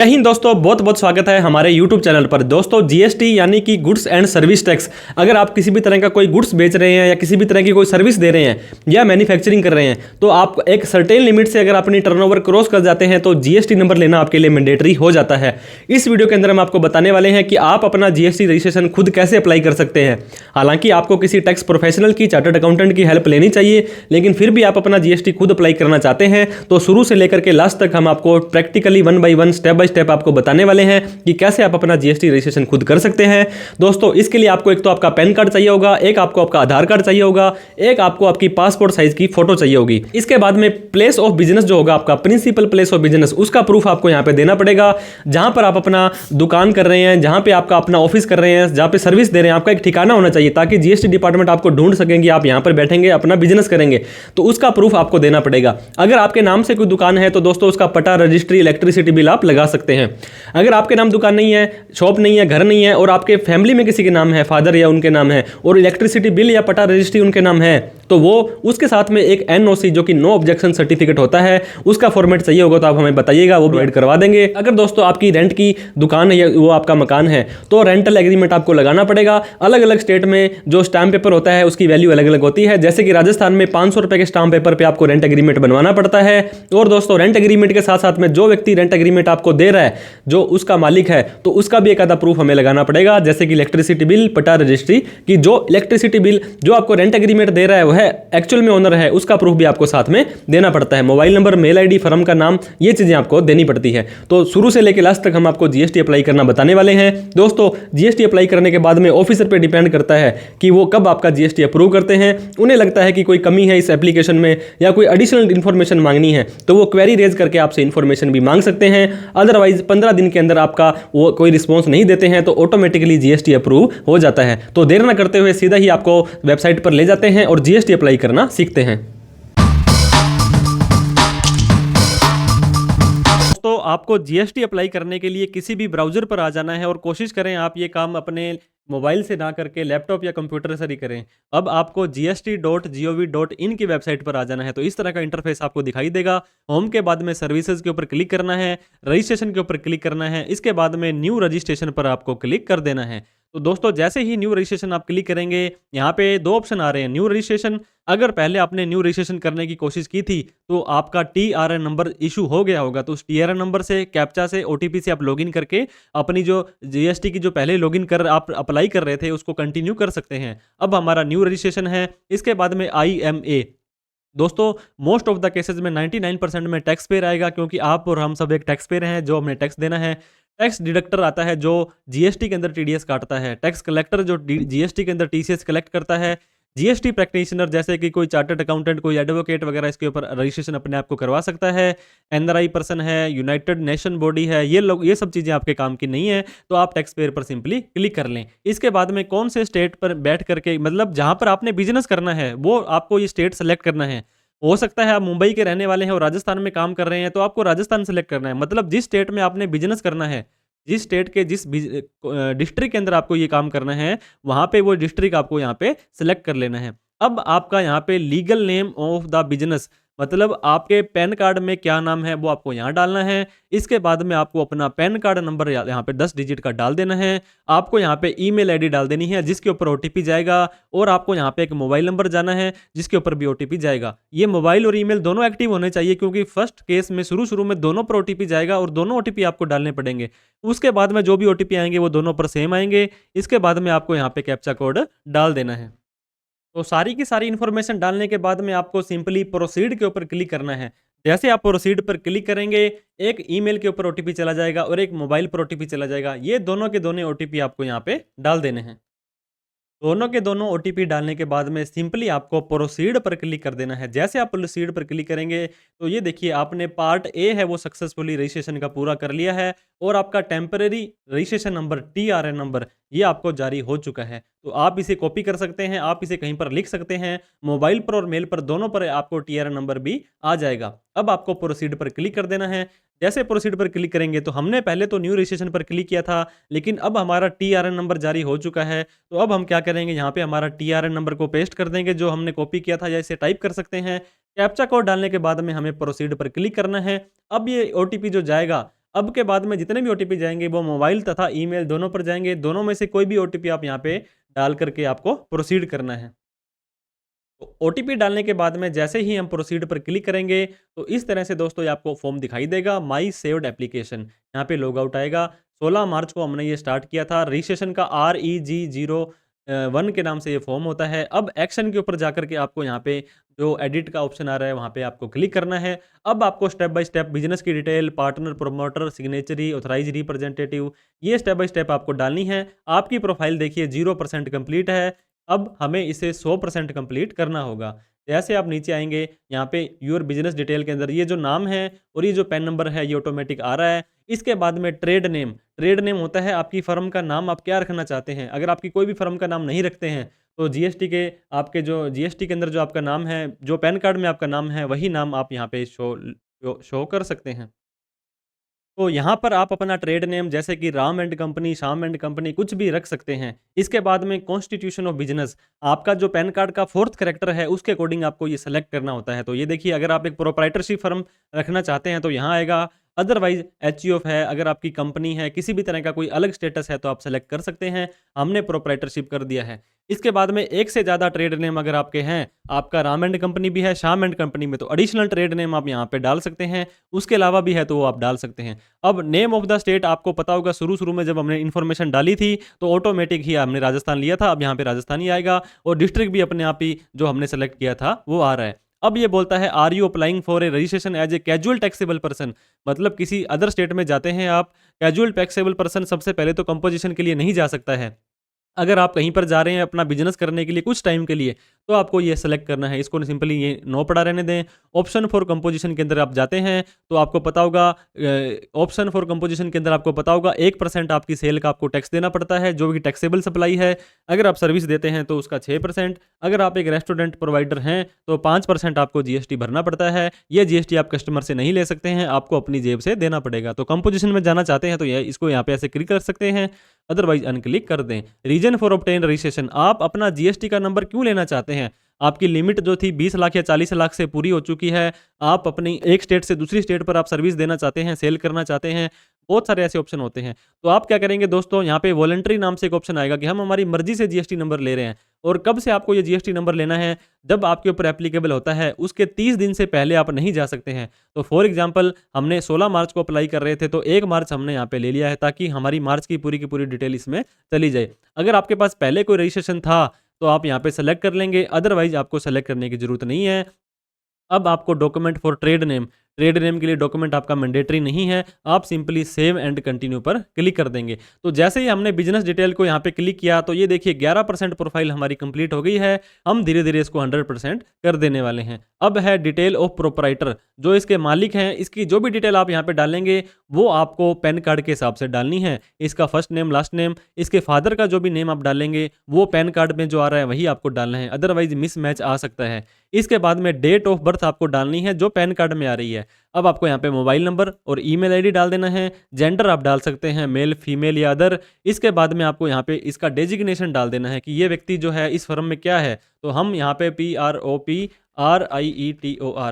जय हिंद दोस्तों, बहुत बहुत स्वागत है हमारे YouTube चैनल पर। दोस्तों जीएसटी यानी कि गुड्स एंड सर्विस टैक्स, अगर आप किसी भी तरह का कोई गुड्स बेच रहे हैं या किसी भी तरह की कोई सर्विस दे रहे हैं या मैन्युफैक्चरिंग कर रहे हैं तो आप एक सर्टेन लिमिट से अगर अपनी टर्नओवर क्रॉस कर जाते हैं तो जीएसटी नंबर लेना आपके लिए मैंडेटरी हो जाता है। इस वीडियो के अंदर हम आपको बताने वाले हैं कि आप अपना जीएसटी रजिस्ट्रेशन खुद कैसे अप्लाई कर सकते हैं। हालांकि आपको किसी टैक्स प्रोफेशनल की, चार्टर्ड अकाउंटेंट की हेल्प लेनी चाहिए, लेकिन फिर भी आप अपना जीएसटी खुद अप्लाई करना चाहते हैं तो शुरू से लेकर के लास्ट तक हम आपको practically 1 by 1 step by step आपको बताने वाले हैं कि कैसे आप अपना जीएसटी रजिस्ट्रेशन खुद कर सकते हैं। दोस्तों इसके लिए आपको एक तो आपका पैन कार्ड चाहिए होगा, एक आपको आपका आधार कार्ड चाहिए होगा, एक आपको आपकी पासपोर्ट साइज की फोटो चाहिए होगी। इसके बाद में प्लेस ऑफ बिजनेस जो होगा, आपका प्रिंसिपल प्लेस ऑफ बिजनेस, उसका प्रूफ आपको यहां पे देना पड़ेगा। जहां पर आप अपना दुकान कर रहे हैं, जहां पे आपका अपना ऑफिस कर रहे हैं, जहां पे सर्विस दे रहे हैं, आपका एक ठिकाना होना चाहिए ताकि जीएसटी डिपार्टमेंट आपको ढूंढ सकेंगे, आप यहां पर बैठेंगे अपना बिजनेस करेंगे तो उसका प्रूफ आपको देना पड़ेगा। अगर आपके नाम से कोई दुकान है तो दोस्तों उसका पटा, रजिस्ट्री, इलेक्ट्रिसिटी बिल आप लगा सकते हैं। अगर आपके नाम दुकान नहीं है, शॉप नहीं है, घर नहीं है और आपके फैमिली में किसी के नाम है, फादर या उनके नाम है, और इलेक्ट्रिसिटी बिल या पटा रजिस्ट्री उनके नाम है, तो वो उसके साथ में एक एनओसी जो कि नो ऑब्जेक्शन सर्टिफिकेट होता है, उसका फॉर्मेट चाहिए होगा तो आप हमें बताइएगा, वो प्रोवाइड करवा देंगे। अगर दोस्तों आपकी रेंट की दुकान है या वो आपका मकान है तो रेंटल एग्रीमेंट आपको लगाना पड़ेगा। अलग अलग स्टेट में जो स्टाम्प पेपर होता है उसकी वैल्यू अलग अलग होती है। जैसे कि राजस्थान में 500 रुपए के स्टाम्प पेपर पे आपको रेंट एग्रीमेंट बनवाना पड़ता है। और दोस्तों रेंट एग्रीमेंट के साथ साथ में जो व्यक्ति रेंट एग्रीमेंट आपको दे रहा है, जो उसका मालिक है, तो उसका भी एक आधा प्रूफ हमें लगाना पड़ेगा। जैसे कि इलेक्ट्रिसिटी बिल, पटा, रजिस्ट्री की जो इलेक्ट्रिसिटी बिल जो आपको रेंट एग्रीमेंट दे रहा है वह एक्चुअल में ओनर है, उसका प्रूफ भी आपको साथ में देना पड़ता है। Mobile number, mail ID, firm का नाम, ये चीजें आपको देनी पड़ती है। तो शुरू से लेकर लास्ट तक हम आपको जीएसटी अप्लाई करना बताने वाले हैं। दोस्तों जीएसटी अप्लाई करने के बाद में ऑफिसर पे डिपेंड करता है कि वो कब आपका जीएसटी अप्रूव करते हैं। उन्हें लगता है कि कोई कमी है इस एप्लीकेशन में या कोई एडिशनल इन्फॉर्मेशन मांगनी है तो वो क्वेरी रेज करके आपसे इन्फॉर्मेशन भी मांग सकते हैं। अदरवाइज 15 दिन के अंदर आपका वो कोई रिस्पॉन्स नहीं देते हैं तो ऑटोमेटिकली जीएसटी अप्रूव हो जाता है। तो देर ना करते हुए सीधा ही आपको वेबसाइट पर ले जाते हैं और जीएसटी अप्लाई करना सीखते हैं। तो आपको जीएसटी अप्लाई करने के लिए किसी भी ब्राउज़र पर आ जाना है और कोशिश करें आप ये काम अपने मोबाइल से ना करके लैपटॉप या कंप्यूटर से ही करें। अब आपको gst.gov.in की वेबसाइट पर आ जाना है। तो इस तरह का इंटरफेस आपको दिखाई देगा। होम के बाद में सर्विसेज के ऊपर क्लिक करना है, रजिस्ट्रेशन के ऊपर क्लिक करना है, इसके बाद में न्यू रजिस्ट्रेशन पर आपको क्लिक कर देना है। तो दोस्तों जैसे ही न्यू रजिस्ट्रेशन आप क्लिक करेंगे, यहाँ पे 2 ऑप्शन आ रहे हैं। न्यू रजिस्ट्रेशन, अगर पहले आपने न्यू रजिस्ट्रेशन करने की कोशिश की थी तो आपका टीआरएन नंबर इशू हो गया होगा, तो उस टीआरएन नंबर से, कैप्चा से, ओटीपी से आप लॉगिन करके अपनी जो जीएसटी की जो पहले लॉगिन कर आप अप्लाई कर रहे थे उसको कंटिन्यू कर सकते हैं। अब हमारा न्यू रजिस्ट्रेशन है, इसके बाद में आईएमए। दोस्तों मोस्ट ऑफ द केसेस में 99% में टैक्स पेयर आएगा, क्योंकि आप और हम सब एक टैक्स पेयर हैं जो हमें टैक्स देना है। टैक्स डिडक्टर आता है जो जीएसटी के अंदर टीडीएस काटता है। टैक्स कलेक्टर जो जीएसटी के अंदर टीसीएस कलेक्ट करता है। जीएसटी प्रैक्टिशनर जैसे कि कोई चार्टर्ड अकाउंटेंट, कोई एडवोकेट वगैरह इसके ऊपर रजिस्ट्रेशन अपने आप को करवा सकता है। एनआरआई पर्सन है, यूनाइटेड नेशन बॉडी है, ये लोग, ये सब चीज़ें आपके काम की नहीं है तो आप टैक्स पेयर पर सिंपली क्लिक कर लें। इसके बाद में कौन से स्टेट पर बैठ करके, मतलब जहां पर आपने बिजनेस करना है वो आपको ये स्टेट सेलेक्ट करना है। हो सकता है आप मुंबई के रहने वाले हैं और राजस्थान में काम कर रहे हैं तो आपको राजस्थान सेलेक्ट करना है। मतलब जिस स्टेट में आपने बिजनेस करना है, जिस स्टेट के जिस डिस्ट्रिक्ट के अंदर आपको ये काम करना है, वहां पे वो डिस्ट्रिक्ट आपको यहाँ पे सिलेक्ट कर लेना है। अब आपका यहाँ पे legal name of the business, मतलब आपके पैन कार्ड में क्या नाम है वो आपको यहाँ डालना है। इसके बाद में आपको अपना पैन कार्ड नंबर यहाँ पे 10 डिजिट का डाल देना है। आपको यहाँ पे ईमेल आईडी डाल देनी है जिसके ऊपर ओटीपी जाएगा, और आपको यहाँ पे एक मोबाइल नंबर जाना है जिसके ऊपर भी ओटीपी जाएगा। ये मोबाइल और ईमेल दोनों एक्टिव होने चाहिए, क्योंकि फर्स्ट केस में शुरू में दोनों पर ओटीपी जाएगा और दोनों ओटीपी आपको डालने पड़ेंगे। उसके बाद में जो भी ओटीपी आएंगे वो दोनों पर सेम आएंगे। इसके बाद में आपको यहाँ पे कैप्चा कोड डाल देना है। तो सारी की सारी इन्फॉर्मेशन डालने के बाद में आपको सिंपली प्रोसीड के ऊपर क्लिक करना है। जैसे आप प्रोसीड पर क्लिक करेंगे, एक ईमेल के ऊपर ओटीपी चला जाएगा और एक मोबाइल पर ओटीपी चला जाएगा। ये दोनों के दोनों ओटीपी आपको यहाँ पे डाल देने हैं। दोनों के दोनों ओटीपी डालने के बाद में सिंपली आपको प्रोसीड पर क्लिक कर देना है। जैसे आप प्रोसीड पर क्लिक करेंगे तो ये देखिए आपने पार्ट ए है वो सक्सेसफुली रजिस्ट्रेशन का पूरा कर लिया है और आपका temporary registration number, TRN number, ये आपको जारी हो चुका है। तो आप इसे कॉपी कर सकते हैं, आप इसे कहीं पर लिख सकते हैं। मोबाइल पर और मेल पर दोनों पर आपको टीआरएन नंबर भी आ जाएगा। अब आपको प्रोसीड पर क्लिक कर देना है। जैसे प्रोसीड पर क्लिक करेंगे तो हमने पहले तो न्यू रजिस्ट्रेशन पर क्लिक किया था, लेकिन अब हमारा टीआरएन नंबर जारी हो चुका है। तो अब हम क्या करेंगे, यहाँ पे हमारा टीआरएन नंबर को पेस्ट कर देंगे जो हमने कॉपी किया था, या इसे टाइप कर सकते हैं। कैप्चा कोड डालने के बाद में हमें प्रोसीड पर क्लिक करना है। अब ये ओटीपी जो जाएगा अब के बाद में जितने भी ओटीपी जाएँगे वो मोबाइल तथा ईमेल दोनों पर जाएँगे, दोनों में से कोई भी ओटीपी आप यहाँ पे डाल कर के आपको प्रोसीड करना है। तो ओटीपी डालने के बाद में जैसे ही हम प्रोसीड पर क्लिक करेंगे, तो इस तरह से दोस्तों ये आपको फॉर्म दिखाई देगा, माई सेव्ड एप्लीकेशन। यहाँ पे लॉग आउट आएगा। 16 मार्च को हमने ये स्टार्ट किया था। रजिस्ट्रेशन का REG 01 के नाम से ये फॉर्म होता है। अब एक्शन के ऊपर जाकर के आपको यहाँ पे जो एडिट का ऑप्शन आ रहा है, वहाँ पे आपको क्लिक करना है। अब आपको स्टेप बाय स्टेप बिज़नेस की detail, partner, promoter, signatory, authorised representative, ये स्टेप बाय स्टेप आपको डालनी है। आपकी प्रोफाइल देखिए 0% कंप्लीट है। अब हमें इसे 100% कंप्लीट करना होगा। जैसे आप नीचे आएँगे, यहाँ पे योर बिज़नेस डिटेल के अंदर ये जो नाम है और ये जो पैन नंबर है, ये ऑटोमेटिक आ रहा है। इसके बाद में ट्रेड नेम होता है आपकी फ़र्म का नाम आप क्या रखना चाहते हैं। अगर आपकी कोई भी फ़र्म का नाम नहीं रखते हैं, तो जीएसटी के अंदर जो आपका नाम है, जो पैन कार्ड में आपका नाम है, वही नाम आप यहाँ पे शो कर सकते हैं। तो यहाँ पर आप अपना ट्रेड नेम जैसे कि Ram and company, Shyam and company कुछ भी रख सकते हैं। इसके बाद में कॉन्स्टिट्यूशन ऑफ बिज़नेस, आपका जो पैन कार्ड का 4th कैरेक्टर है उसके अकॉर्डिंग आपको ये सेलेक्ट करना होता है। तो ये देखिए, अगर आप एक प्रोप्राइटरशिप फर्म रखना चाहते हैं तो यहाँ आएगा। अदरवाइज़ एचयूएफ है, अगर आपकी कंपनी है, किसी भी तरह का कोई अलग स्टेटस है तो आप सेलेक्ट कर सकते हैं। हमने प्रोप्राइटरशिप कर दिया है। इसके बाद में एक से ज़्यादा ट्रेड नेम अगर आपके हैं, आपका राम एंड कंपनी भी है, श्याम एंड कंपनी में, तो एडिशनल ट्रेड नेम आप यहाँ पे डाल सकते हैं। उसके अलावा भी है तो वो आप डाल सकते हैं। अब नेम ऑफ द स्टेट आपको पता होगा, शुरू-शुरू में जब हमने इन्फॉर्मेशन डाली थी तो ऑटोमेटिक ही हमने राजस्थान लिया था, अब यहाँ पे राजस्थान ही आएगा और डिस्ट्रिक्ट भी अपने आप ही जो हमने सेलेक्ट किया था वो आ रहा है। अब ये बोलता है are you applying for a registration as a casual taxable person, मतलब किसी अदर स्टेट में जाते हैं आप, कैजुअल टैक्सेबल पर्सन सबसे पहले तो कंपोजिशन के लिए नहीं जा सकता है। अगर आप कहीं पर जा रहे हैं अपना बिज़नेस करने के लिए कुछ टाइम के लिए, तो आपको ये सेलेक्ट करना है। इसको सिंपली ये नो पड़ा रहने दें। ऑप्शन फॉर कंपोजिशन के अंदर आप जाते हैं, तो आपको पता होगा ऑप्शन फॉर कंपोजिशन के अंदर आपको पता होगा 1% आपकी सेल का आपको टैक्स देना पड़ता है, जो कि टैक्सेबल सप्लाई है। अगर आप सर्विस देते हैं तो उसका 6%, अगर आप एक रेस्टोरेंट प्रोवाइडर हैं, तो 5% आपको जीएसटी भरना पड़ता है। ये जीएसटी आप कस्टमर से नहीं ले सकते हैं, आपको अपनी जेब से देना पड़ेगा। तो कंपोजिशन में जाना चाहते हैं तो ये इसको यहाँ पे ऐसे क्लिक कर सकते हैं, अदरवाइज़ अनक्लिक कर दें। रीजन फॉर ऑब्टेन रजिस्ट्रेशन, आप अपना जीएसटी का नंबर क्यों लेना चाहते हैं? आपकी लिमिट जो थी 20 लाख या 40 लाख से पूरी हो चुकी है। आप अपनी एक स्टेट से दूसरी स्टेट पर आप सर्विस देना चाहते हैं, सेल करना चाहते हैं। बहुत सारे ऐसे ऑप्शन होते हैं। तो आप क्या करेंगे दोस्तों, यहाँ पे वॉलंटरी नाम से एक ऑप्शन आएगा कि हम हमारी मर्ज़ी से जीएसटी नंबर ले रहे हैं। और कब से आपको ये जीएसटी नंबर लेना है? जब आपके ऊपर एप्लीकेबल होता है, उसके 30 दिन से पहले आप नहीं जा सकते हैं। तो फॉर एग्ज़ाम्पल हमने 16 मार्च को अप्लाई कर रहे थे, तो 1 मार्च हमने यहाँ पे ले लिया है ताकि हमारी मार्च की पूरी डिटेल इसमें चली जाए। अगर आपके पास पहले कोई रजिस्ट्रेशन था, तो आप यहाँ पे सेलेक्ट कर लेंगे, अदरवाइज़ आपको सेलेक्ट करने की ज़रूरत नहीं है। अब आपको डॉक्यूमेंट फॉर ट्रेड नेम के लिए डॉक्यूमेंट आपका मैंडेटरी नहीं है, आप सिंपली सेव एंड कंटिन्यू पर क्लिक कर देंगे। तो जैसे ही हमने बिजनेस डिटेल को यहाँ पे क्लिक किया, तो ये देखिए 11% प्रोफाइल हमारी कंप्लीट हो गई है। हम धीरे-धीरे इसको 100% कर देने वाले हैं। अब है डिटेल ऑफ प्रोप्राइटर, जो इसके मालिक हैं, इसकी जो भी डिटेल आप यहाँ पे डालेंगे, वो आपको पैन कार्ड के हिसाब से डालनी है। इसका फर्स्ट नेम, लास्ट नेम, इसके फादर का जो भी नेम आप डालेंगे, वो पैन कार्ड में जो आ रहा है वही आपको डालना है, अदरवाइज़ मिसमैच आ सकता है। इसके बाद में डेट ऑफ बर्थ आपको डालनी है जो पैन कार्ड में आ रही है। अब आपको यहाँ पे मोबाइल नंबर और ईमेल आईडी डाल देना है। जेंडर आप डाल सकते हैं मेल, फीमेल या अदर। इसके बाद में आपको यहाँ पे इसका डेजिग्नेशन डाल देना है कि ये व्यक्ति जो है इस फर्म में क्या है। तो हम यहाँ पे PROPRIETOR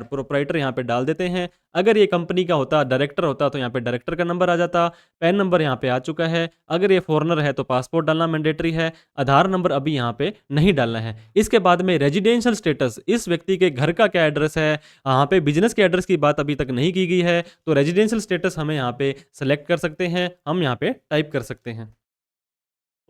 प्रोप्राइटर यहाँ पे डाल देते हैं। अगर ये कंपनी का होता, डायरेक्टर होता, तो यहाँ पे डायरेक्टर का नंबर आ जाता। पैन नंबर यहाँ पे आ चुका है। अगर ये फॉरेनर है तो पासपोर्ट डालना मैंडेटरी है। आधार नंबर अभी यहाँ पे नहीं डालना है। इसके बाद में रेजिडेंशियल स्टेटस, इस व्यक्ति के घर का क्या एड्रेस है। यहाँ पे बिजनेस के एड्रेस की बात अभी तक नहीं की गई है, तो रेजिडेंशियल स्टेटस हमें यहाँ पे सेलेक्ट कर सकते हैं, हम यहाँ पे टाइप कर सकते हैं।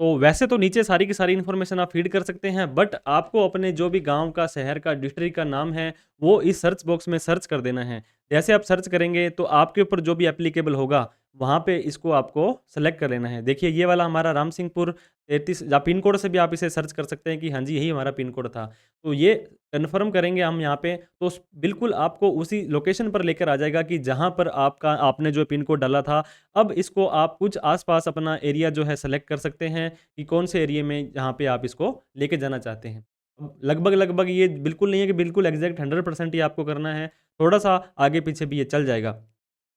तो वैसे तो नीचे सारी की सारी इन्फॉर्मेशन आप फीड कर सकते हैं, बट आपको अपने जो भी गाँव का, शहर का, डिस्ट्रिक्ट का नाम है, वो इस सर्च बॉक्स में सर्च कर देना है। जैसे आप सर्च करेंगे तो आपके ऊपर जो भी एप्लीकेबल होगा, वहाँ पे इसको आपको सेलेक्ट कर लेना है। देखिए ये वाला हमारा राम सिंहपुर 33 या पिन कोड से भी आप इसे सर्च कर सकते हैं कि हाँ जी, यही हमारा पिन कोड था। तो ये कन्फर्म करेंगे हम यहाँ पे, तो बिल्कुल आपको उसी लोकेशन पर लेकर आ जाएगा कि जहाँ पर आपने जो पिन कोड डाला था। अब इसको आप कुछ आस-पास अपना एरिया जो है सेलेक्ट कर सकते हैं कि कौन से एरिया में जहाँ पे आप इसको लेके जाना चाहते हैं। अब लगभग-लगभग ये बिल्कुल नहीं है कि बिल्कुल एग्ज़ैक्ट 100% ही आपको करना है, थोड़ा-सा आगे-पीछे भी ये चल जाएगा।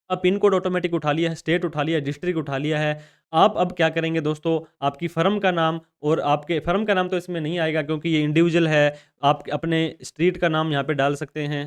अब पिन कोड ऑटोमेटिक उठा लिया है, स्टेट उठा लिया है, डिस्ट्रिक्ट उठा लिया है। आप अब क्या करेंगे दोस्तों, आपकी फ़र्म का नाम और आपके फ़र्म का नाम तो इसमें नहीं आएगा क्योंकि ये इंडिविजुअल है। आप अपने स्ट्रीट का नाम यहाँ पे डाल सकते हैं।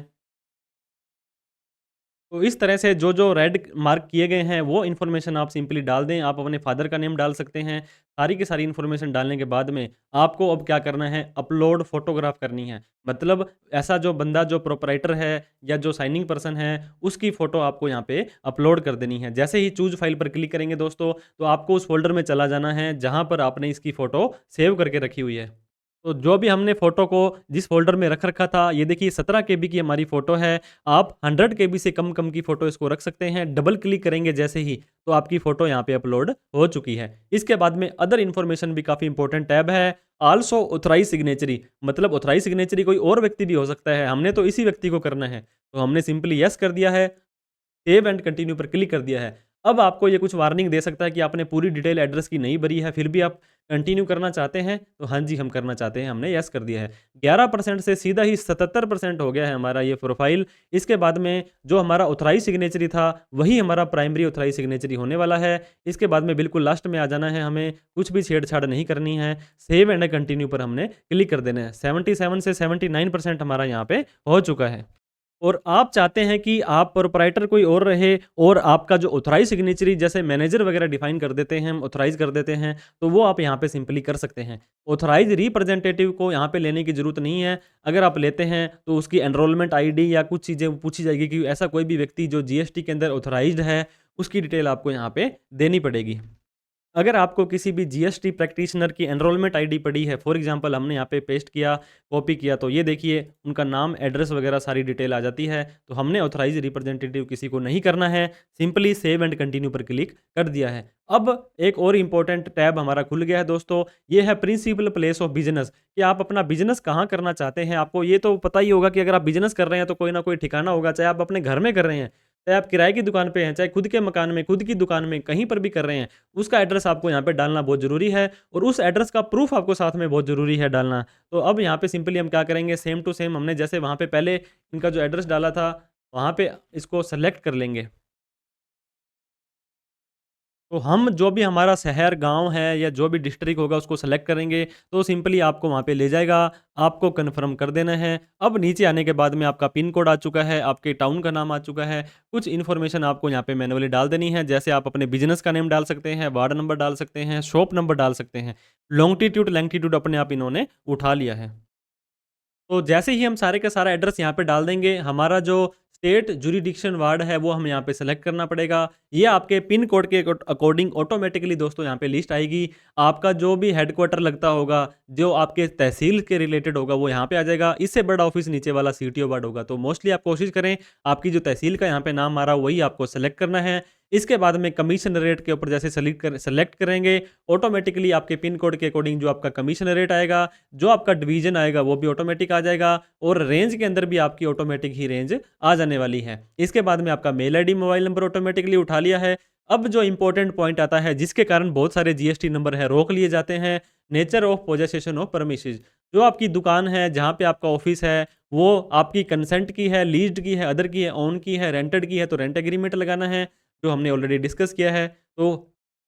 तो इस तरह से जो रेड मार्क किए गए हैं वो इन्फॉर्मेशन आप सिंपली डाल दें। आप अपने फादर का नेम डाल सकते हैं। सारी की सारी इन्फॉर्मेशन डालने के बाद में आपको अब क्या करना है, अपलोड फ़ोटोग्राफ करनी है। मतलब ऐसा जो बंदा जो प्रोप्राइटर है या जो साइनिंग पर्सन है, उसकी फ़ोटो आपको यहाँ पे अपलोड कर देनी है। जैसे ही चूज़ फाइल पर क्लिक करेंगे दोस्तों, तो आपको उस फ़ोल्डर में चला जाना है जहाँ पर आपने इसकी फ़ोटो सेव करके रखी हुई है। तो जो भी हमने फ़ोटो को जिस फ़ोल्डर में रख रखा था, ये देखिए 17 केबी की हमारी फ़ोटो है। आप 100 केबी से कम की फ़ोटो इसको रख सकते हैं। डबल क्लिक करेंगे जैसे ही, तो आपकी फ़ोटो यहाँ पे अपलोड हो चुकी है। इसके बाद में अदर इन्फॉर्मेशन भी काफ़ी इंपॉर्टेंट टैब है। आल्सो ऑथराइज़ सिग्नेचरी, मतलब ऑथराइज़ सिग्नेचरी कोई और व्यक्ति भी हो सकता है। हमने तो इसी व्यक्ति को करना है, तो हमने सिंपली येस कर दिया है। सेव एंड कंटिन्यू पर क्लिक कर दिया है। अब आपको ये कुछ वार्निंग दे सकता है कि आपने पूरी डिटेल एड्रेस की नहीं भरी है, फिर भी आप कंटिन्यू करना चाहते हैं, तो हाँ जी, हम करना चाहते हैं, हमने येस कर दिया है। 11% से सीधा ही 77% हो गया है हमारा ये प्रोफाइल। इसके बाद में जो हमारा ऑथराइज़ सिग्नेचरी था, वही हमारा प्राइमरी ऑथराइज़ सिग्नेचरी होने वाला है। इसके बाद में बिल्कुल लास्ट में आ जाना है हमें, कुछ भी छेड़-छाड़ नहीं करनी है। सेव एंड कंटिन्यू पर हमने क्लिक कर देना है। 77 से 79% हमारा यहाँ पे हो चुका है। और आप चाहते हैं कि आप प्रोप्राइटर कोई और रहे और आपका जो ऑथराइज़ सिग्नेचरी जैसे मैनेजर वगैरह डिफाइन कर देते हैं, हम ऑथराइज़ कर देते हैं, तो वो आप यहाँ पे सिंपली कर सकते हैं। ऑथराइज़ रिप्रेजेंटेटिव को यहाँ पे लेने की ज़रूरत नहीं है। अगर आप लेते हैं तो उसकी एनरोलमेंट आईडी या कुछ चीज़ें पूछी जाएगी कि ऐसा कोई भी व्यक्ति जो जीएसटी के अंदर ऑथराइज़्ड है, उसकी डिटेल आपको यहाँ पे देनी पड़ेगी। अगर आपको किसी भी जीएसटी प्रैक्टिशनर की एनरोलमेंट आईडी पड़ी है, फॉर एग्जांपल हमने यहाँ पे पेस्ट किया, कॉपी किया, तो ये देखिए उनका नाम, एड्रेस वगैरह सारी डिटेल आ जाती है। तो हमने ऑथराइज़ रिप्रेजेंटेटिव किसी को नहीं करना है, सिंपली सेव एंड कंटिन्यू पर क्लिक कर दिया है। अब एक और इम्पोर्टेंट टैब हमारा खुल गया है दोस्तों, ये है प्रिंसिपल प्लेस ऑफ बिज़नेस, कि आप अपना बिज़नेस कहाँ करना चाहते हैं। आपको ये तो पता ही होगा कि अगर आप बिज़नेस कर रहे हैं तो कोई ना कोई ठिकाना होगा, चाहे आप अपने घर में कर रहे हैं, चाहे आप किराए की दुकान पे हैं, चाहे खुद के मकान में, खुद की दुकान में, कहीं पर भी कर रहे हैं, उसका एड्रेस आपको यहाँ पे डालना बहुत ज़रूरी है और उस एड्रेस का प्रूफ़ आपको साथ में बहुत ज़रूरी है डालना। तो अब यहाँ पे सिंपली हम क्या करेंगे, सेम टू सेम हमने जैसे वहाँ पे पहले इनका जो एड्रेस डाला था, वहाँ पे इसको सेलेक्ट कर लेंगे। तो हम जो भी हमारा शहर, गाँव है या जो भी डिस्ट्रिक्ट होगा उसको सेलेक्ट करेंगे, तो सिंपली आपको वहाँ पे ले जाएगा, आपको कन्फर्म कर देना है। अब नीचे आने के बाद में आपका पिन कोड आ चुका है, आपके टाउन का नाम आ चुका है, कुछ इन्फॉर्मेशन आपको यहाँ पे मैनुअली डाल देनी है, जैसे आप अपने बिज़नेस का नेम डाल सकते हैं, वार्ड नंबर डाल सकते हैं, शॉप नंबर डाल सकते हैं। लॉन्गिट्यूड, लैंगिट्यूड अपने आप इन्होंने उठा लिया है। तो जैसे ही हम सारे का सारा एड्रेस यहाँ पे डाल देंगे, हमारा जो स्टेट जुरिडिक्शन वार्ड है, वो हमें यहाँ पे सेलेक्ट करना पड़ेगा। ये आपके पिन कोड के अकॉर्डिंग ऑटोमेटिकली दोस्तों यहाँ पे लिस्ट आएगी। आपका जो भी हेडक्वार्टर लगता होगा, जो आपके तहसील के रिलेटेड होगा, वो यहाँ पे आ जाएगा। इससे बड़ा ऑफिस नीचे वाला सीटीओ वार्ड होगा। तो मोस्टली आप कोशिश करें, आपकी जो तहसील का यहाँ पे नाम आ रहा है, वही आपको सेलेक्ट करना है। इसके बाद में कमीशन रेट के ऊपर जैसे सेलेक्ट करेंगे, ऑटोमेटिकली आपके पिन कोड के अकॉर्डिंग जो आपका कमीशन रेट आएगा, जो आपका डिवीज़न आएगा वो भी ऑटोमेटिक आ जाएगा और रेंज के अंदर भी आपकी ऑटोमेटिक ही रेंज आ जाने वाली है। इसके बाद में आपका mail ID, mobile number automatically उठा लिया है। अब जो इम्पोर्टेंट पॉइंट आता है जिसके कारण बहुत सारे जीएसटी नंबर है रोक लिए जाते हैं, नेचर ऑफ पोजेसेशन ऑफ परमिसेस। जो आपकी दुकान है, जहाँ पे आपका ऑफिस है, वो आपकी कंसेंट की है, लीज्ड की है, अदर की है, ओन की है, रेंटेड की है, तो रेंट एग्रीमेंट लगाना है, जो हमने ऑलरेडी डिस्कस किया है। तो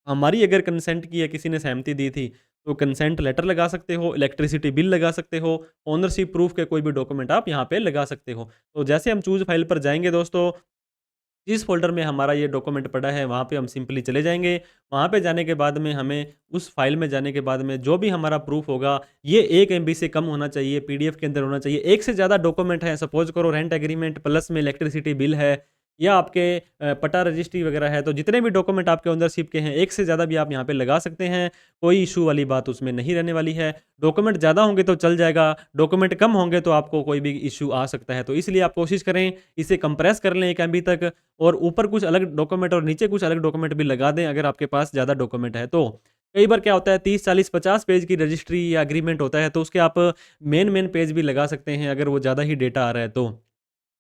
हमारी अगर कंसेंट की है, किसी ने सहमति दी थी, तो कंसेंट लेटर लगा सकते हो, इलेक्ट्रिसिटी बिल लगा सकते हो, ओनरशिप प्रूफ के कोई भी डॉक्यूमेंट आप यहाँ पे लगा सकते हो। तो जैसे हम चूज़ फाइल पर जाएँगे दोस्तों, जिस फ़ोल्डर में हमारा ये डॉक्यूमेंट पड़ा है, वहाँ पे हम सिंपली चले जाएँगे। वहाँ पे जाने के बाद में हमें उस फ़ाइल में जाने के बाद में जो भी हमारा प्रूफ़ होगा, ये 1 एमबी से कम होना चाहिए, पीडीएफ के अंदर होना चाहिए। एक से ज़्यादा डॉक्यूमेंट है, सपोज़ करो रेंट एग्रीमेंट प्लस में इलेक्ट्रिसिटी बिल है या आपके पट्टा रजिस्ट्री वगैरह है, तो जितने भी डॉक्यूमेंट आपके ओनरशिप के हैं, एक से ज़्यादा भी आप यहाँ पे लगा सकते हैं। कोई इश्यू वाली बात उसमें नहीं रहने वाली है। डॉक्यूमेंट ज़्यादा होंगे तो चल जाएगा, डॉक्यूमेंट कम होंगे तो आपको कोई भी इश्यू आ सकता है। तो इसलिए आप कोशिश करें, इसे कंप्रेस कर लें 1 एमबी तक और ऊपर कुछ अलग डॉक्यूमेंट और नीचे कुछ अलग डॉक्यूमेंट भी लगा दें अगर आपके पास ज़्यादा डॉक्यूमेंट है तो। कई बार क्या होता है 30, 40, 50 पेज की रजिस्ट्री या एग्रीमेंट होता है, तो उसके आप मेन पेज भी लगा सकते हैं अगर वो ज़्यादा ही डेटा आ रहा है तो।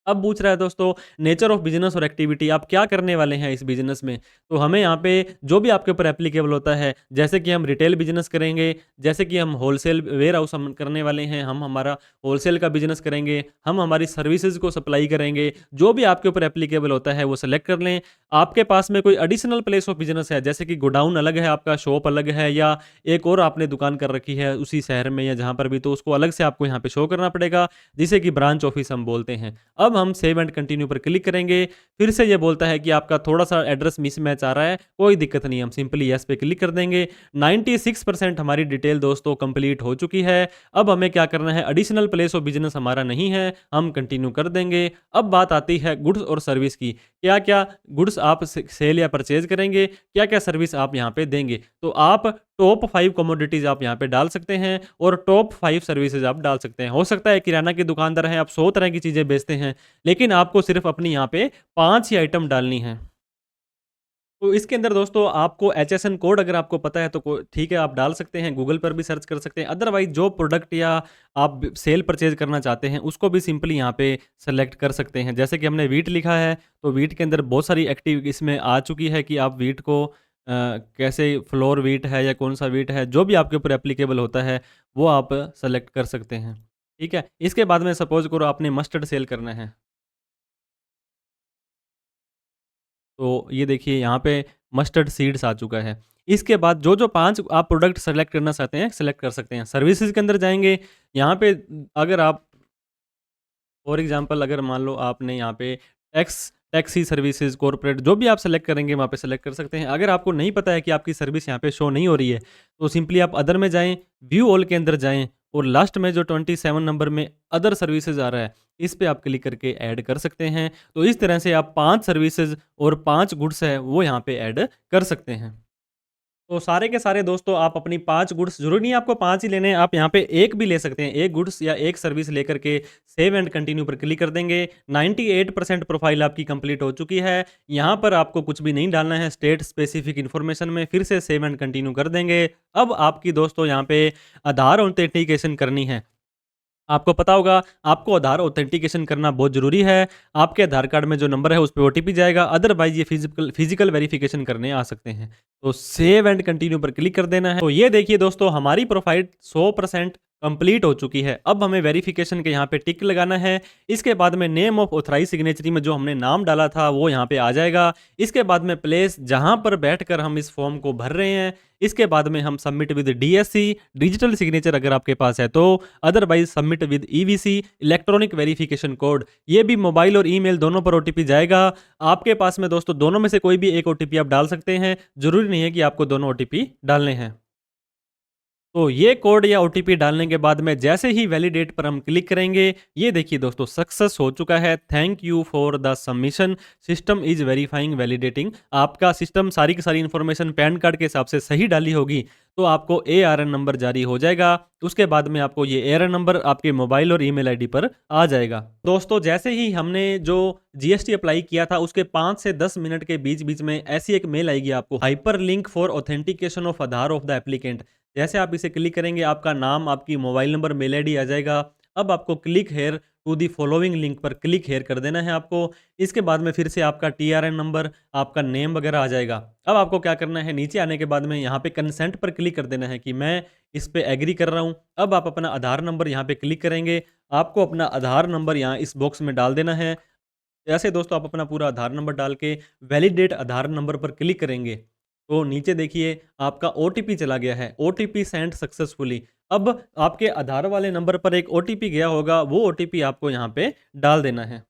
अब पूछ रहा है दोस्तों, नेचर ऑफ बिज़नेस और एक्टिविटी, आप क्या करने वाले हैं इस बिज़नेस में? तो हमें यहाँ पे जो भी आपके ऊपर एप्लीकेबल होता है, जैसे कि हम रिटेल बिज़नेस करेंगे, जैसे कि हम होलसेल वेयरहाउस हम करने वाले हैं, हम हमारा होलसेल का बिज़नेस करेंगे, हम हमारी सर्विसेज़ को सप्लाई करेंगे, जो भी आपके ऊपर एप्लीकेबल होता है वो सेलेक्ट कर लें। आपके पास में कोई एडिशनल प्लेस ऑफ बिज़नेस है, जैसे कि गोडाउन अलग है आपका, शॉप अलग है या एक और आपने दुकान कर रखी है उसी शहर में या जहाँ पर भी, तो उसको अलग से आपको यहाँ पे शो करना पड़ेगा, जिसे कि ब्रांच ऑफिस हम बोलते हैं। अब अब हम सेव एंड कंटिन्यू पर क्लिक करेंगे। फिर से ये बोलता है कि आपका थोड़ा सा एड्रेस मिसमैच आ रहा है, कोई दिक्कत नहीं, हम सिंपली यस पे क्लिक कर देंगे। 96% हमारी डिटेल दोस्तों कंप्लीट हो चुकी है। अब हमें क्या करना है, एडिशनल प्लेस ऑफ बिजनेस हमारा नहीं है, हम कंटिन्यू कर देंगे। अब बात आती है गुड्स और सर्विस की, क्या क्या गुड्स आप सेल या परचेज करेंगे, क्या क्या सर्विस आप यहाँ पे देंगे। तो आप टॉप 5 कमोडिटीज आप यहाँ पे डाल सकते हैं और टॉप 5 सर्विसेज आप डाल सकते हैं। हो सकता है किराना के दुकानदार हैं, आप 100 तरह की चीज़ें बेचते हैं, लेकिन आपको सिर्फ अपनी यहाँ पे 5 ही आइटम डालनी है। तो इसके अंदर दोस्तों आपको HSN कोड अगर आपको पता है तो ठीक है, आप डाल सकते हैं, गूगल पर भी सर्च कर सकते हैं। अदरवाइज जो प्रोडक्ट या आप सेल परचेज करना चाहते हैं उसको भी सिंपली यहाँ पे सेलेक्ट कर सकते हैं। जैसे कि हमने वीट लिखा है, तो वीट के अंदर बहुत सारी एक्टिव इसमें आ चुकी है कि आप वीट को कैसे, फ्लोर वीट है या कौन सा वीट है, जो भी आपके ऊपर एप्लीकेबल होता है वो आप सेलेक्ट कर सकते हैं। ठीक है, इसके बाद में सपोज करो आपने मस्टर्ड सेल करना है, तो ये देखिए यहाँ पे मस्टर्ड सीड्स आ चुका है। इसके बाद जो जो 5 आप प्रोडक्ट सेलेक्ट करना चाहते हैं सेलेक्ट कर सकते हैं। सर्विसेज के अंदर जाएंगे, यहाँ पे अगर आप फॉर एग्जांपल अगर मान लो आपने यहाँ पे टैक्सी सर्विसेज, कॉर्पोरेट, जो भी आप सेलेक्ट करेंगे वहाँ पे सेलेक्ट कर सकते हैं। अगर आपको नहीं पता है कि आपकी सर्विस यहाँ पे शो नहीं हो रही है, तो सिंपली आप अदर में जाएं, व्यू ऑल के अंदर जाएं और लास्ट में जो 27 नंबर में अदर सर्विसेज आ रहा है, इस पे आप क्लिक करके ऐड कर सकते हैं। तो इस तरह से आप 5 सर्विसेज और 5 गुड्स है वो यहाँ पे ऐड कर सकते हैं। तो सारे के सारे दोस्तों आप अपनी 5 गुड्स, जरूरी नहीं है आपको 5 ही लेने हैं, आप यहाँ पे एक भी ले सकते हैं। एक गुड्स या एक सर्विस लेकर के सेव एंड कंटिन्यू पर क्लिक कर देंगे। 98% प्रोफाइल आपकी कंप्लीट हो चुकी है। यहाँ पर आपको कुछ भी नहीं डालना है स्टेट स्पेसिफिक इन्फॉर्मेशन में, फिर से सेव एंड कंटिन्यू कर देंगे। अब आपकी दोस्तों यहाँ पे आधार ऑथेंटिकेशन करनी है। आपको पता होगा आपको आधार ऑथेंटिकेशन करना बहुत ज़रूरी है। आपके आधार कार्ड में जो नंबर है उस पे ओटीपी जाएगा, अदरवाइज ये फिजिकल वेरिफिकेशन करने आ सकते हैं। तो सेव एंड कंटिन्यू पर क्लिक कर देना है। तो ये देखिए दोस्तों हमारी प्रोफाइल 100% कंप्लीट हो चुकी है। अब हमें वेरिफिकेशन के यहाँ पे टिक लगाना है। इसके बाद में नेम ऑफ ऑथराइज सिग्नेचरी में जो हमने नाम डाला था वो यहाँ पे आ जाएगा। इसके बाद में प्लेस जहाँ पर बैठकर हम इस फॉर्म को भर रहे हैं, इसके बाद में हम submit with DSC digital signature अगर आपके पास है तो, otherwise submit with EVC electronic verification code. ये भी मोबाइल और ईमेल दोनों पर OTP जाएगा। आपके पास में दोस्तों दोनों में से कोई भी एक OTP आप डाल सकते हैं, जरूरी नहीं है कि आपको दोनों OTP डालने हैं। तो ये कोड या OTP डालने के बाद में जैसे ही वैलिडेट पर हम क्लिक करेंगे, ये देखिए दोस्तों सक्सेस हो चुका है। Thank you for the submission, system is verifying validating. आपका सिस्टम सारी की सारी इन्फॉर्मेशन पैन कार्ड के हिसाब से सही डाली होगी तो आपको ARN नंबर जारी हो जाएगा। उसके बाद में आपको ये ARN नंबर आपके मोबाइल और ईमेल आईडी पर आ जाएगा। दोस्तों जैसे ही हमने जो GST अप्लाई किया था उसके 5 से 10 मिनट के बीच बीच में ऐसी एक मेल आएगी आपको, hyperlink for authentication of Aadhaar of the applicant. जैसे आप इसे क्लिक करेंगे आपका नाम, आपकी मोबाइल नंबर, मेल आईडी आ जाएगा। अब आपको click here to the following link पर क्लिक हेयर कर देना है आपको। इसके बाद में फिर से आपका TRN नंबर, आपका नेम वगैरह आ जाएगा। अब आपको क्या करना है, नीचे आने के बाद में यहाँ पे कंसेंट पर क्लिक कर देना है कि मैं इस पे एग्री कर रहा हूँ। अब आप अपना आधार नंबर यहाँ पे क्लिक करेंगे, आपको अपना आधार नंबर यहाँ इस बॉक्स में डाल देना है। जैसे दोस्तों आप अपना पूरा आधार नंबर डाल के वैलिडेट आधार नंबर पर क्लिक करेंगे तो नीचे देखिए आपका OTP चला गया है, OTP सेंड सक्सेसफुली। अब आपके आधार वाले नंबर पर एक OTP गया होगा, वो OTP आपको यहाँ पे डाल देना है।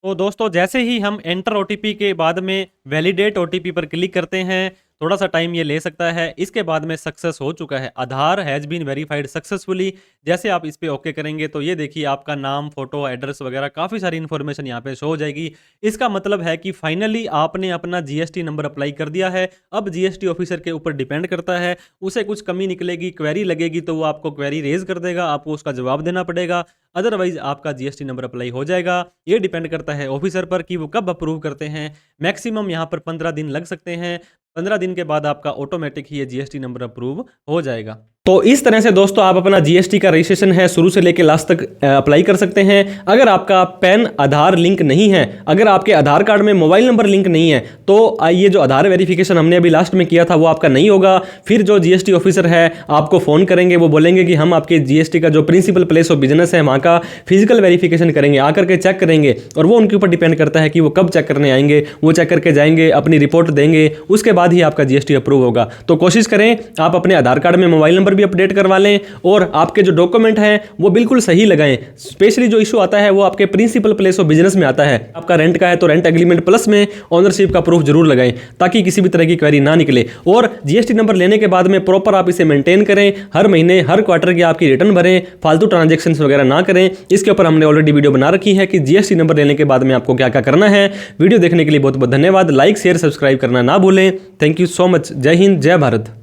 तो दोस्तों जैसे ही हम एंटर OTP के बाद में वैलिडेट OTP पर क्लिक करते हैं, थोड़ा सा टाइम ये ले सकता है। इसके बाद में सक्सेस हो चुका है, आधार हैज़ बीन वेरीफाइड सक्सेसफुली। जैसे आप इस पे ओके करेंगे तो ये देखिए आपका नाम, फोटो, एड्रेस वगैरह काफ़ी सारी इन्फॉर्मेशन यहाँ पे शो हो जाएगी। इसका मतलब है कि फाइनली आपने अपना GST नंबर अप्लाई कर दिया है। अब GST ऑफिसर के ऊपर डिपेंड करता है, उसे कुछ कमी निकलेगी, क्वेरी लगेगी तो वो आपको क्वेरी रेज कर देगा, आपको उसका जवाब देना पड़ेगा। अदरवाइज आपका GST नंबर अप्लाई हो जाएगा। ये डिपेंड करता है ऑफिसर पर कि वो कब अप्रूव करते हैं। मैक्सिमम यहाँ पर 15 दिन लग सकते हैं। 15 दिन के बाद आपका ऑटोमेटिक ही ये GST नंबर अप्रूव हो जाएगा। तो इस तरह से दोस्तों आप अपना GST का रजिस्ट्रेशन है शुरू से लेकर लास्ट तक अप्लाई कर सकते हैं। अगर आपका पैन आधार लिंक नहीं है, अगर आपके आधार कार्ड में मोबाइल नंबर लिंक नहीं है, तो ये जो आधार वेरिफिकेशन हमने अभी लास्ट में किया था वो आपका नहीं होगा। फिर जो GST ऑफिसर है आपको फ़ोन करेंगे, वो बोलेंगे कि हम आपके GST का जो प्रिंसिपल प्लेस ऑफ बिजनेस है वहाँ का फिजिकल वेरिफिकेशन करेंगे, आकर के चेक करेंगे। और वो उनके ऊपर डिपेंड करता है कि वो कब चेक करने आएंगे। वो चेक करके जाएंगे, अपनी रिपोर्ट देंगे, उसके बाद ही आपका GST अप्रूव होगा। तो कोशिश करें आप अपने आधार कार्ड में मोबाइल नंबर नंबर भी अपडेट करवा लें और आपके जो डॉक्यूमेंट हैं वो बिल्कुल सही लगाएं। स्पेशली जो इशू आता है वो आपके प्रिंसिपल प्लेस ऑफ बिजनेस में आता है। आपका रेंट का है तो रेंट एग्रीमेंट प्लस में ओनरशिप का प्रूफ जरूर लगाएं ताकि किसी भी तरह की क्वेरी ना निकले। और जीएसटी नंबर लेने के बाद में प्रॉपर आप इसे मेंटेन करें, हर महीने हर क्वार्टर की आपकी रिटर्न भरें, फालतू ट्रांजैक्शंस वगैरह ना करें। इसके ऊपर हमने ऑलरेडी वीडियो बना रखी है कि जीएसटी नंबर लेने के बाद में आपको क्या क्या करना है। वीडियो देखने के लिए बहुत बहुत धन्यवाद। लाइक शेयर सब्सक्राइब करना ना भूलें। Thank you so much. जय हिंद, जय भारत।